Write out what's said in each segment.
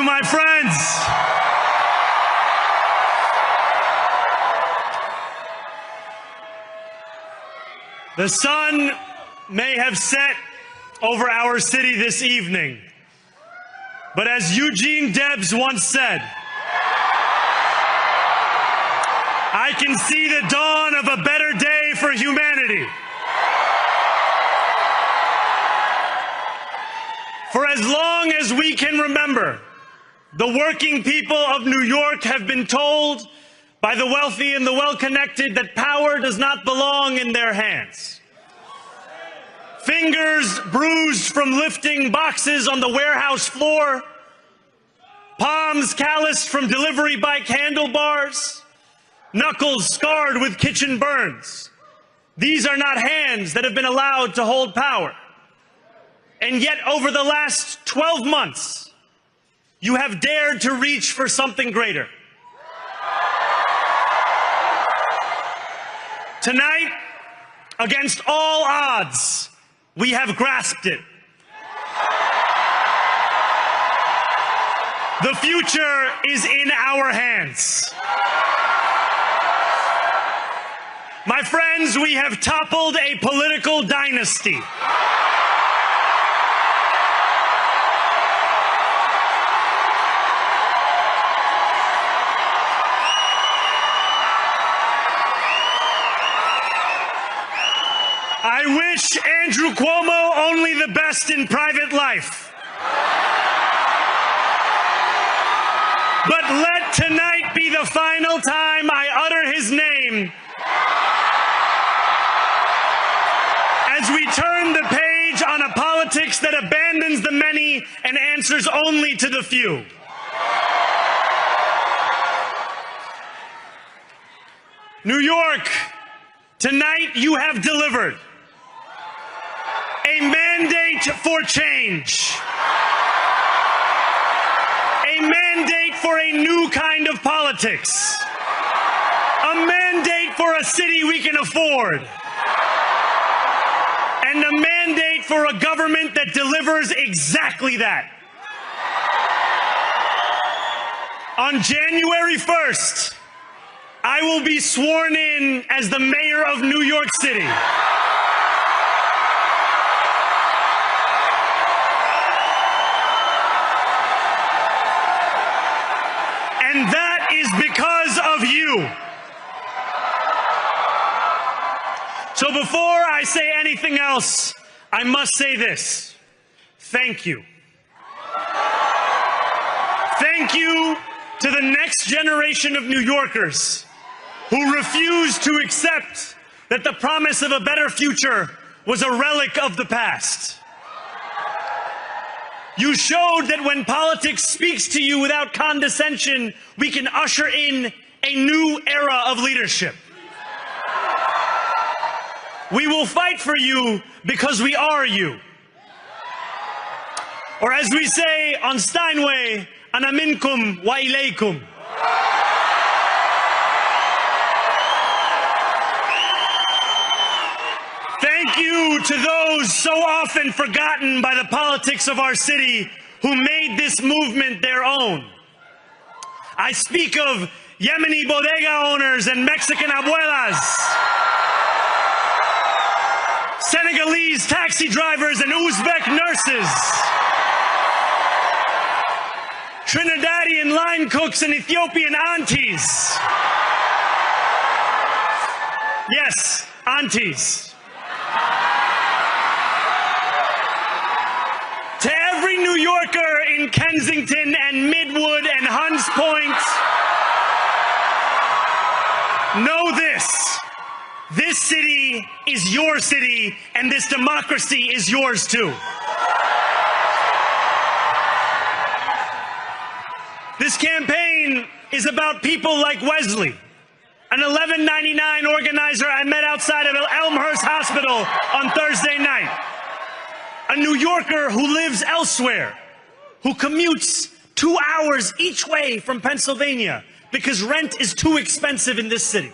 my friends. The sun may have set over our city this evening, but as Eugene Debs once said, I can see the dawn of a better day for humanity. For as long as we can remember, the working people of New York have been told by the wealthy and the well-connected that power does not belong in their hands. Fingers bruised from lifting boxes on the warehouse floor, palms calloused from delivery bike handlebars, knuckles scarred with kitchen burns. These are not hands that have been allowed to hold power. And yet, over the last 12 months, you have dared to reach for something greater. Tonight, against all odds, we have grasped it. The future is in our hands. My friends, we have toppled a political dynasty. I wish Andrew Cuomo only the best in private life. But let tonight be the final time I utter his name as we turn the page on a politics that abandons the many and answers only to the few. New York, tonight you have delivered a mandate for change, a mandate for a new kind of politics, a mandate for a city we can afford, and a mandate for a government that delivers exactly that. On January 1st, I will be sworn in as the mayor of New York City. And that is because of you. So before I say anything else, I must say this. Thank you. Thank you to the next generation of New Yorkers who refused to accept that the promise of a better future was a relic of the past. You showed that when politics speaks to you without condescension, we can usher in a new era of leadership. We will fight for you because we are you. Or as we say on Steinway, ana minkum wa ilaykum. Thank you to those so often forgotten by the politics of our city who made this movement their own. I speak of Yemeni bodega owners and Mexican abuelas, Senegalese taxi drivers and Uzbek nurses, Trinidadian line cooks and Ethiopian aunties. Yes, aunties. To every New Yorker in Kensington and Midwood and Hunts Point, know this. This city is your city, and this democracy is yours too. This campaign is about people like Wesley, an 1199 organizer I met outside of Elmhurst Hospital on Thursday night. A New Yorker who lives elsewhere, who commutes 2 hours each way from Pennsylvania because rent is too expensive in this city.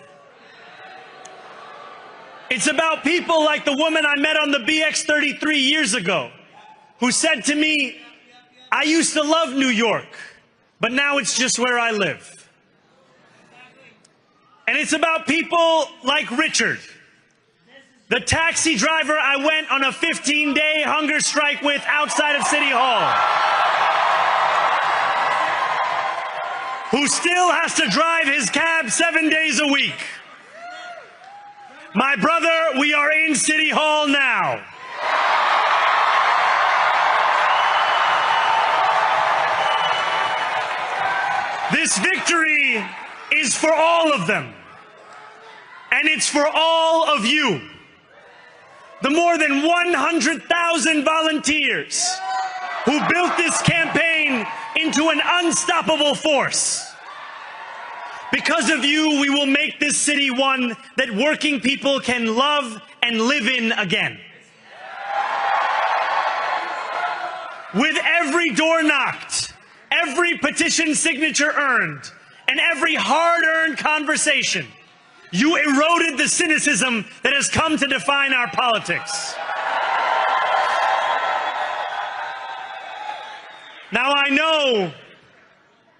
It's about people like the woman I met on the BX33 years ago, who said to me, I used to love New York, but now it's just where I live. And it's about people like Richard, the taxi driver I went on a 15-day hunger strike with outside of City Hall, who still has to drive his cab 7 days a week. My brother, we are in City Hall now. This victory is for all of them, and it's for all of you. The more than 100,000 volunteers who built this campaign into an unstoppable force. Because of you, we will make this city one that working people can love and live in again. With every door knocked, every petition signature earned, and every hard-earned conversation, you eroded the cynicism that has come to define our politics. Now I know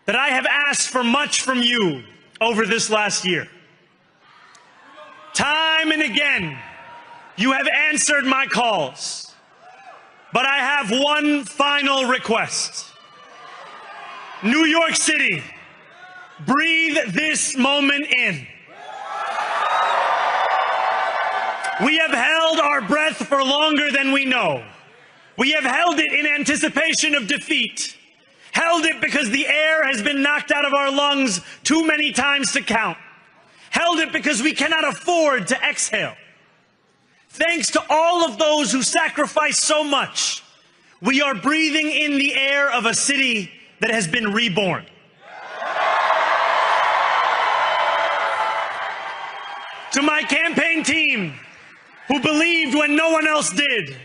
that I have asked for much from you over this last year. Time and again, you have answered my calls. But I have one final request. New York City, breathe this moment in. We have held our breath for longer than we know. We have held it in anticipation of defeat. Held it because the air has been knocked out of our lungs too many times to count. Held it because we cannot afford to exhale. Thanks to all of those who sacrificed so much, we are breathing in the air of a city that has been reborn. To my campaign team, who believed when no one else did,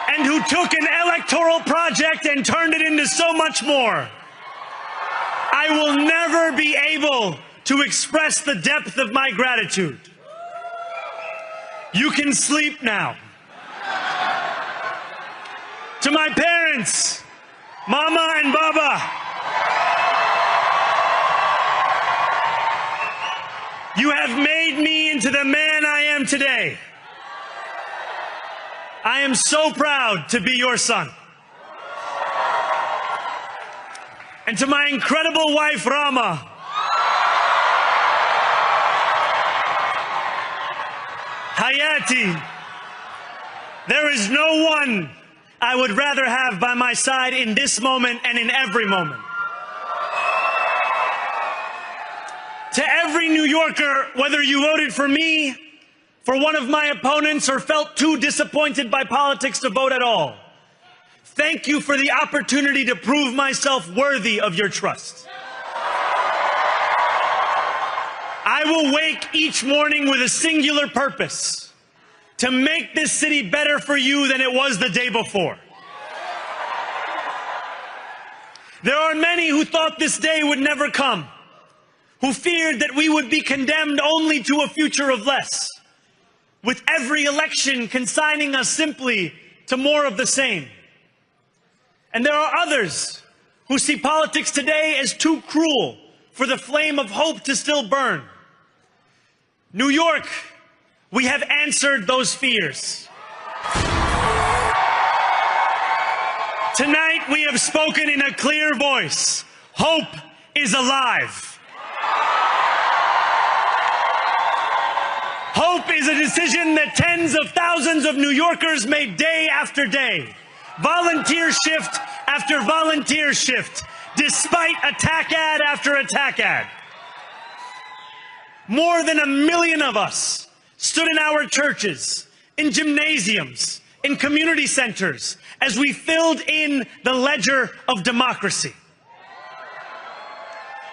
and who took an electoral project and turned it into so much more, I will never be able to express the depth of my gratitude. You can sleep now. To my parents, Mama and Baba, you have made me into the man I am today. I am so proud to be your son. And to my incredible wife, Rama, Hayati, there is no one I would rather have by my side in this moment and in every moment. To every New Yorker, whether you voted for me, for one of my opponents, or felt too disappointed by politics to vote at all, thank you for the opportunity to prove myself worthy of your trust. I will wake each morning with a singular purpose: to make this city better for you than it was the day before. There are many who thought this day would never come, who feared that we would be condemned only to a future of less, with every election consigning us simply to more of the same. And there are others who see politics today as too cruel for the flame of hope to still burn. New York, we have answered those fears. Tonight we have spoken in a clear voice. Hope is alive. Hope is a decision that tens of thousands of New Yorkers made day after day, volunteer shift after volunteer shift, despite attack ad after attack ad. More than 1 million of us stood in our churches, in gymnasiums, in community centers, as we filled in the ledger of democracy.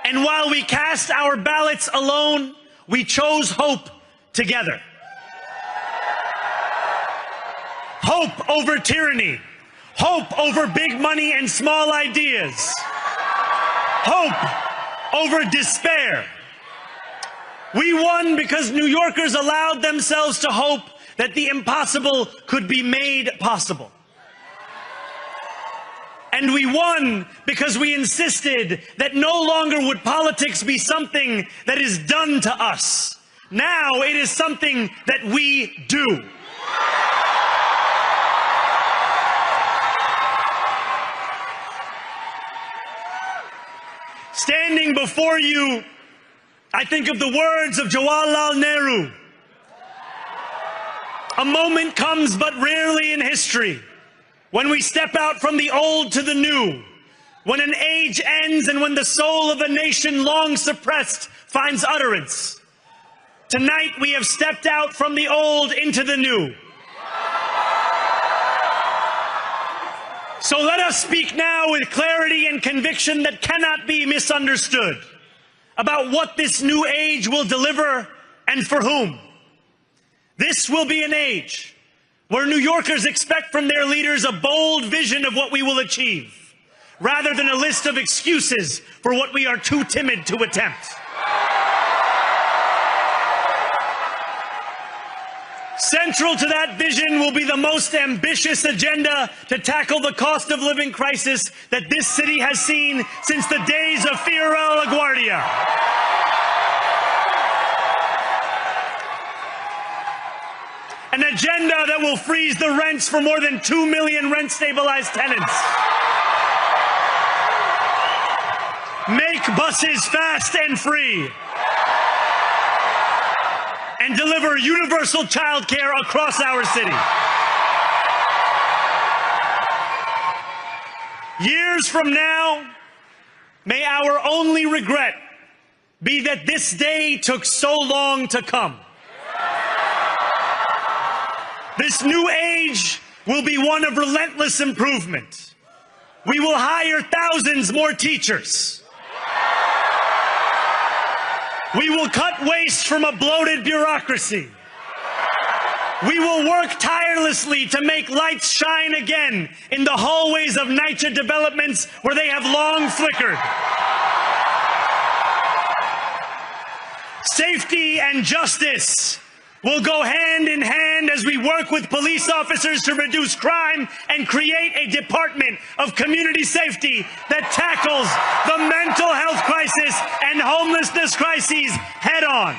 And while we cast our ballots alone, we chose hope together. Hope over tyranny. Hope over big money and small ideas. Hope over despair. We won because New Yorkers allowed themselves to hope that the impossible could be made possible. And we won because we insisted that no longer would politics be something that is done to us. Now it is something that we do. Standing before you, I think of the words of Jawaharlal Nehru. A moment comes but rarely in history when we step out from the old to the new, when an age ends and when the soul of a nation long suppressed finds utterance. Tonight we have stepped out from the old into the new. So let us speak now with clarity and conviction that cannot be misunderstood about what this new age will deliver and for whom. This will be an age where New Yorkers expect from their leaders a bold vision of what we will achieve, rather than a list of excuses for what we are too timid to attempt. Central to that vision will be the most ambitious agenda to tackle the cost of living crisis that this city has seen since the days of Fiora LaGuardia. An agenda that will freeze the rents for more than 2 million rent-stabilized tenants. Make buses fast and free. And deliver universal childcare across our city. Years from now, may our only regret be that this day took so long to come. This new age will be one of relentless improvement. We will hire thousands more teachers. We will cut waste from a bloated bureaucracy. We will work tirelessly to make lights shine again in the hallways of NYCHA developments where they have long flickered. Safety and justice will go hand in hand as we work with police officers to reduce crime and create a department of community safety that tackles the mental health crisis and homelessness crises head on.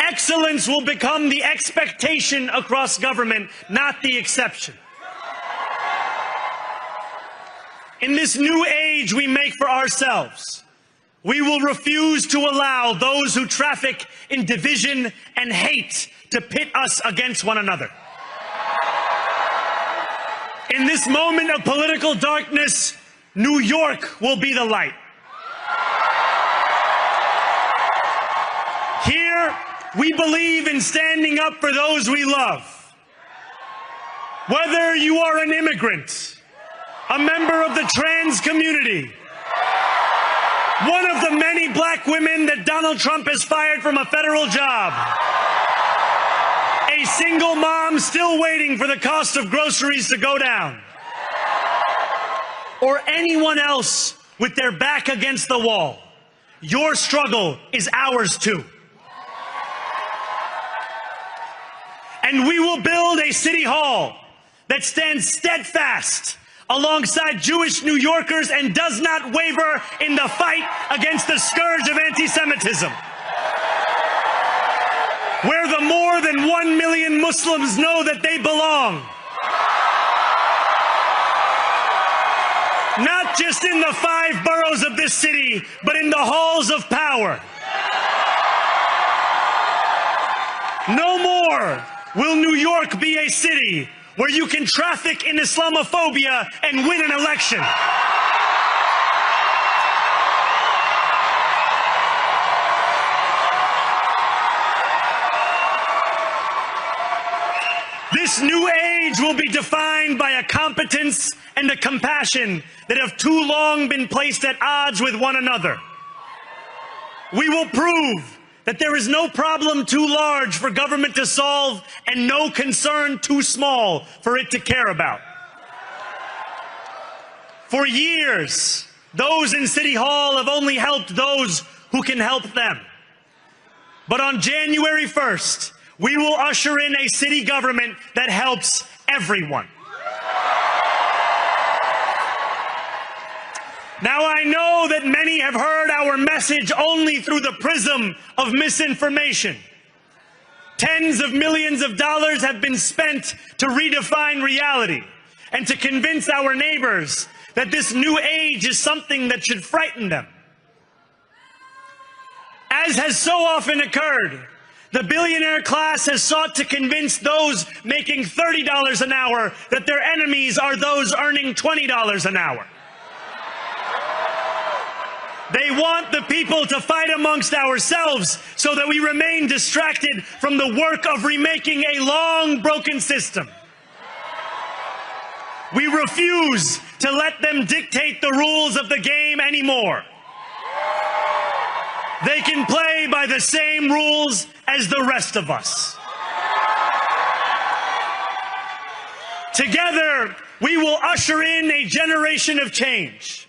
Excellence will become the expectation across government, not the exception. In this new age we make for ourselves, we will refuse to allow those who traffic in division and hate to pit us against one another. In this moment of political darkness, New York will be the light. Here, we believe in standing up for those we love. Whether you are an immigrant, a member of the trans community, one of the many black women that Donald Trump has fired from a federal job, a single mom still waiting for the cost of groceries to go down, or anyone else with their back against the wall, your struggle is ours too. And we will build a city hall that stands steadfast alongside Jewish New Yorkers and does not waver in the fight against the scourge of anti-Semitism. Where the more than 1 million Muslims know that they belong. Not just in the 5 boroughs of this city, but in the halls of power. No more will New York be a city where you can traffic in Islamophobia and win an election. This new age will be defined by a competence and a compassion that have too long been placed at odds with one another. We will prove that there is no problem too large for government to solve and no concern too small for it to care about. For years, those in City Hall have only helped those who can help them. But on January 1st, we will usher in a city government that helps everyone. Now I know that many have heard our message only through the prism of misinformation. Tens of millions of dollars have been spent to redefine reality and to convince our neighbors that this new age is something that should frighten them. As has so often occurred, the billionaire class has sought to convince those making $30 an hour that their enemies are those earning $20 an hour. They want the people to fight amongst ourselves so that we remain distracted from the work of remaking a long broken system. We refuse to let them dictate the rules of the game anymore. They can play by the same rules as the rest of us. Together, we will usher in a generation of change.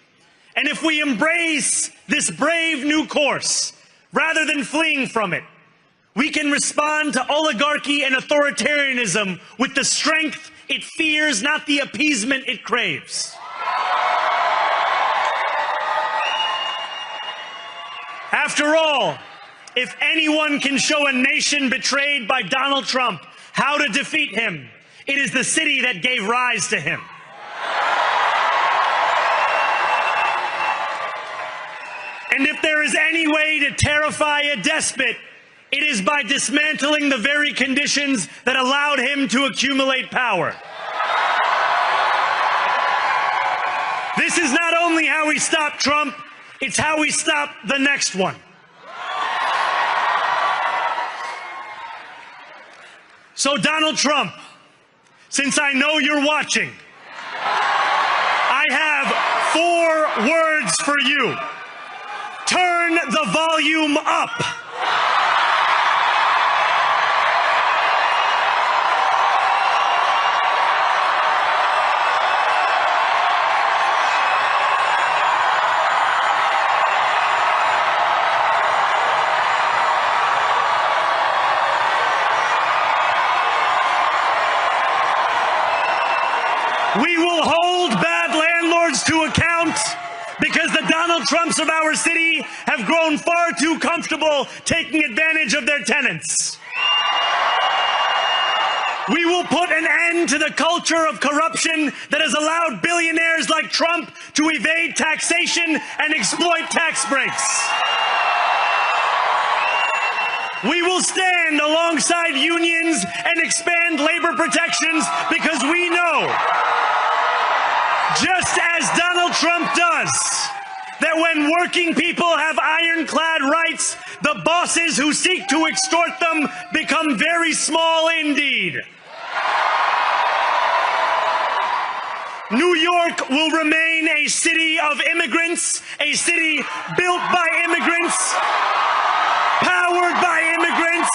And if we embrace this brave new course, rather than fleeing from it, we can respond to oligarchy and authoritarianism with the strength it fears, not the appeasement it craves. After all, if anyone can show a nation betrayed by Donald Trump how to defeat him, it is the city that gave rise to him. And if there is any way to terrify a despot, it is by dismantling the very conditions that allowed him to accumulate power. This is not only how we stop Trump, it's how we stop the next one. So Donald Trump, since I know you're watching, I have 4 words for you. Turn the volume up. We will hold bad landlords to account because the Donald Trumps of our city have grown far too comfortable taking advantage of their tenants. We will put an end to the culture of corruption that has allowed billionaires like Trump to evade taxation and exploit tax breaks. We will stand alongside unions and expand labor protections because we know, just as Donald Trump does, that when working people have ironclad rights, the bosses who seek to extort them become very small indeed. New York will remain a city of immigrants, a city built by immigrants, powered by immigrants,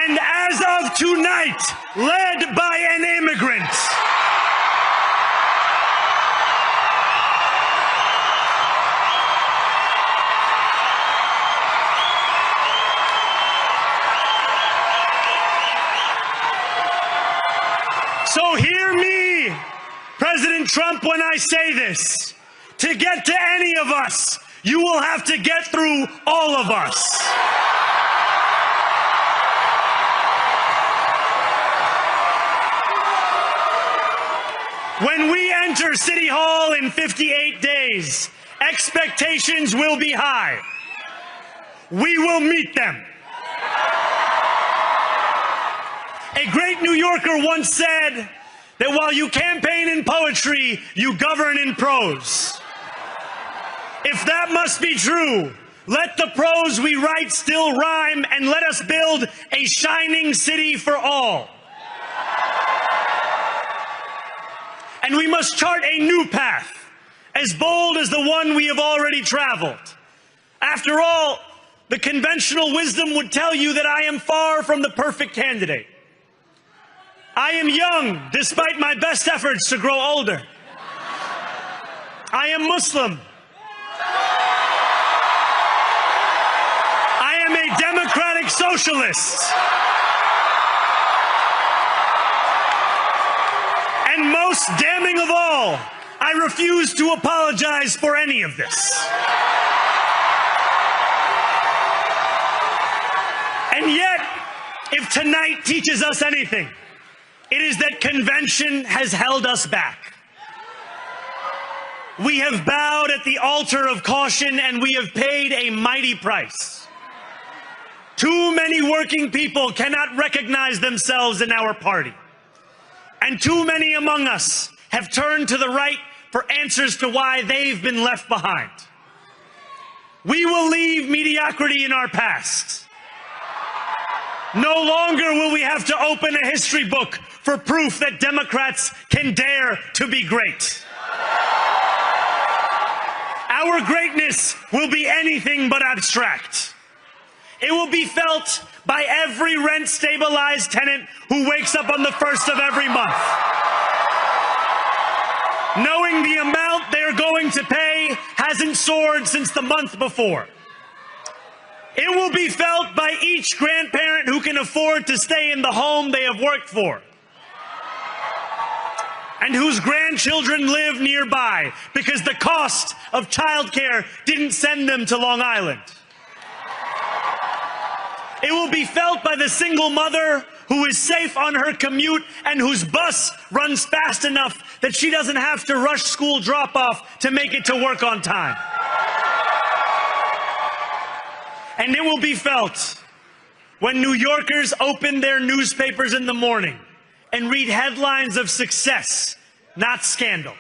and as of tonight, led by an immigrant. So hear me, President Trump, when I say this. To get to any of us, you will have to get through all of us. When we enter City Hall in 58 days, expectations will be high. We will meet them. A great New Yorker once said that while you campaign in poetry, you govern in prose. If that must be true, let the prose we write still rhyme, and let us build a shining city for all. And we must chart a new path, as bold as the one we have already traveled. After all, the conventional wisdom would tell you that I am far from the perfect candidate. I am young, despite my best efforts to grow older. I am Muslim. I am a democratic socialist. And most damning of all, I refuse to apologize for any of this. And yet, if tonight teaches us anything, it is that convention has held us back. We have bowed at the altar of caution, and we have paid a mighty price. Too many working people cannot recognize themselves in our party. And too many among us have turned to the right for answers to why they've been left behind. We will leave mediocrity in our past. No longer will we have to open a history book for proof that Democrats can dare to be great. Our greatness will be anything but abstract. It will be felt by every rent-stabilized tenant who wakes up on the first of every month, knowing the amount they're going to pay hasn't soared since the month before. It will be felt by each grandparent who can afford to stay in the home they have worked for, and whose grandchildren live nearby because the cost of childcare didn't send them to Long Island. It will be felt by the single mother who is safe on her commute and whose bus runs fast enough that she doesn't have to rush school drop-off to make it to work on time. And it will be felt when New Yorkers open their newspapers in the morning and read headlines of success, not scandal.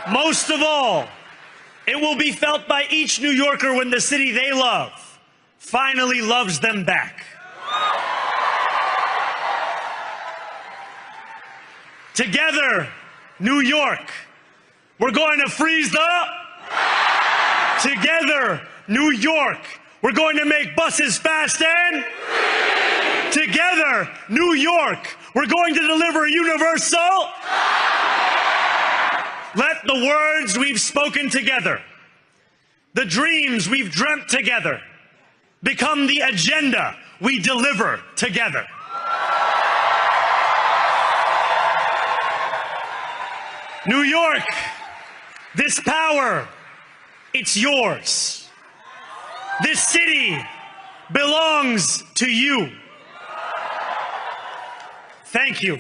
Most of all, it will be felt by each New Yorker when the city they love finally loves them back. Together, New York, we're going to freeze the... Together, New York, we're going to make buses fast and... Together, New York, we're going to deliver universal... Let the words we've spoken together, the dreams we've dreamt together, become the agenda we deliver together. New York, this power, it's yours. This city belongs to you. Thank you.